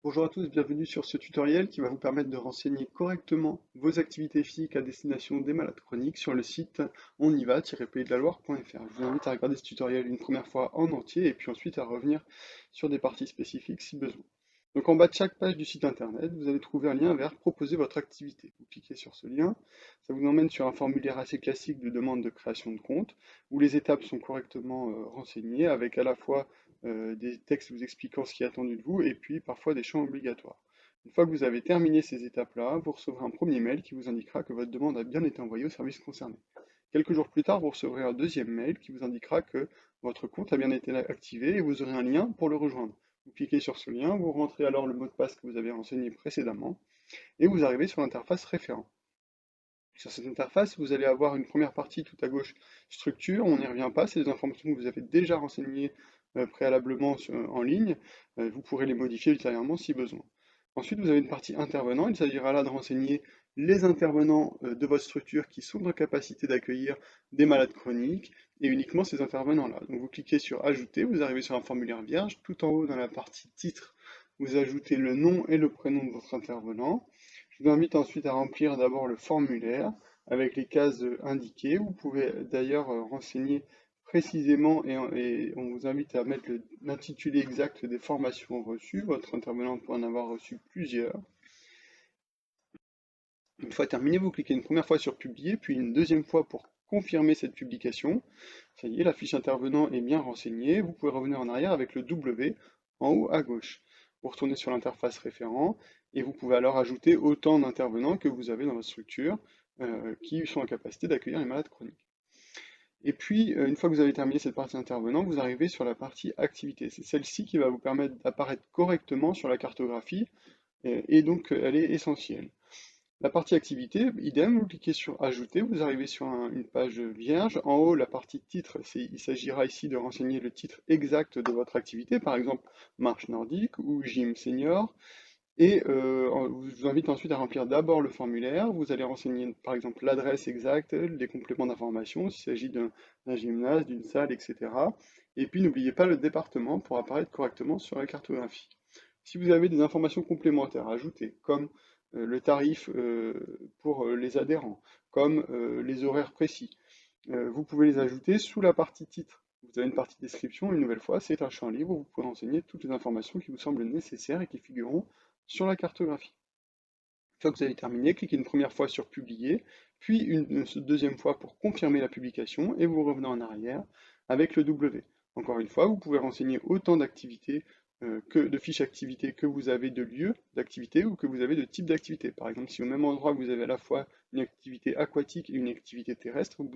Bonjour à tous, bienvenue sur ce tutoriel qui va vous permettre de renseigner correctement vos activités physiques à destination des malades chroniques sur le site onyva-paysdelaloire.fr. Je vous invite à regarder ce tutoriel une première fois en entier et puis ensuite à revenir sur des parties spécifiques si besoin. Donc en bas de chaque page du site internet, vous allez trouver un lien vers Proposer votre activité. Vous cliquez sur ce lien, ça vous emmène sur un formulaire assez classique de demande de création de compte où les étapes sont correctement renseignées avec à la fois des textes vous expliquant ce qui est attendu de vous, et puis parfois des champs obligatoires. Une fois que vous avez terminé ces étapes-là, vous recevrez un premier mail qui vous indiquera que votre demande a bien été envoyée au service concerné. Quelques jours plus tard, vous recevrez un deuxième mail qui vous indiquera que votre compte a bien été activé et vous aurez un lien pour le rejoindre. Vous cliquez sur ce lien, vous rentrez alors le mot de passe que vous avez renseigné précédemment, et vous arrivez sur l'interface référent. Sur cette interface, vous allez avoir une première partie tout à gauche, structure, on n'y revient pas, c'est des informations que vous avez déjà renseignées préalablement en ligne, vous pourrez les modifier ultérieurement si besoin. Ensuite, vous avez une partie intervenants, il s'agira là de renseigner les intervenants de votre structure qui sont en capacité d'accueillir des malades chroniques, et uniquement ces intervenants-là. Donc vous cliquez sur Ajouter, vous arrivez sur un formulaire vierge, tout en haut dans la partie Titre, vous ajoutez le nom et le prénom de votre intervenant. Je vous invite ensuite à remplir d'abord le formulaire avec les cases indiquées. Vous pouvez d'ailleurs renseigner précisément et on vous invite à mettre l'intitulé exact des formations reçues. Votre intervenant peut en avoir reçu plusieurs. Une fois terminé, vous cliquez une première fois sur Publier, puis une deuxième fois pour confirmer cette publication. Ça y est, la fiche intervenant est bien renseignée. Vous pouvez revenir en arrière avec le W en haut à gauche. Vous retournez sur l'interface référent et vous pouvez alors ajouter autant d'intervenants que vous avez dans votre structure qui sont en capacité d'accueillir les malades chroniques. Et puis, une fois que vous avez terminé cette partie intervenant, vous arrivez sur la partie activité. C'est celle-ci qui va vous permettre d'apparaître correctement sur la cartographie et donc elle est essentielle. La partie activité, idem, vous cliquez sur Ajouter, vous arrivez sur une page vierge. En haut, la partie titre, il s'agira ici de renseigner le titre exact de votre activité, par exemple marche nordique ou gym senior. Et je vous invite ensuite à remplir d'abord le formulaire. Vous allez renseigner par exemple l'adresse exacte, les compléments d'information, s'il s'agit d'un gymnase, d'une salle, etc. Et puis n'oubliez pas le département pour apparaître correctement sur la cartographie. Si vous avez des informations complémentaires à ajouter, comme le tarif pour les adhérents, comme les horaires précis, vous pouvez les ajouter sous la partie titre. Vous avez une partie description, une nouvelle fois, c'est un champ libre où vous pouvez renseigner toutes les informations qui vous semblent nécessaires et qui figureront sur la cartographie. Une fois que vous avez terminé, cliquez une première fois sur Publier, puis une deuxième fois pour confirmer la publication, et vous revenez en arrière avec le W. Encore une fois, vous pouvez renseigner autant d'activités de fiches activités que vous avez de lieux d'activité ou que vous avez de type d'activité. Par exemple, si au même endroit vous avez à la fois une activité aquatique et une activité terrestre, vous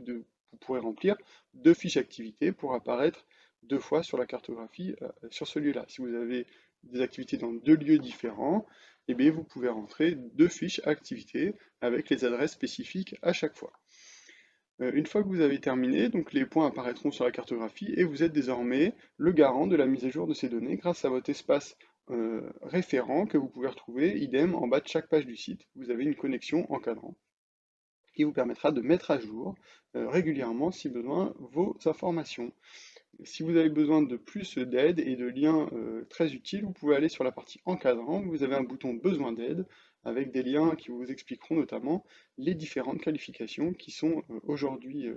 pourrez remplir deux fiches activités pour apparaître deux fois sur la cartographie sur ce lieu-là. Si vous avez des activités dans deux lieux différents, eh bien, vous pouvez rentrer deux fiches activités avec les adresses spécifiques à chaque fois. Une fois que vous avez terminé, donc les points apparaîtront sur la cartographie et vous êtes désormais le garant de la mise à jour de ces données grâce à votre espace référent que vous pouvez retrouver idem en bas de chaque page du site. Vous avez une connexion encadrant qui vous permettra de mettre à jour régulièrement, si besoin, vos informations. Si vous avez besoin de plus d'aide et de liens très utiles, vous pouvez aller sur la partie encadrant, vous avez un bouton besoin d'aide avec des liens qui vous expliqueront notamment les différentes qualifications qui sont aujourd'hui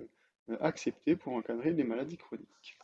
acceptées pour encadrer les maladies chroniques.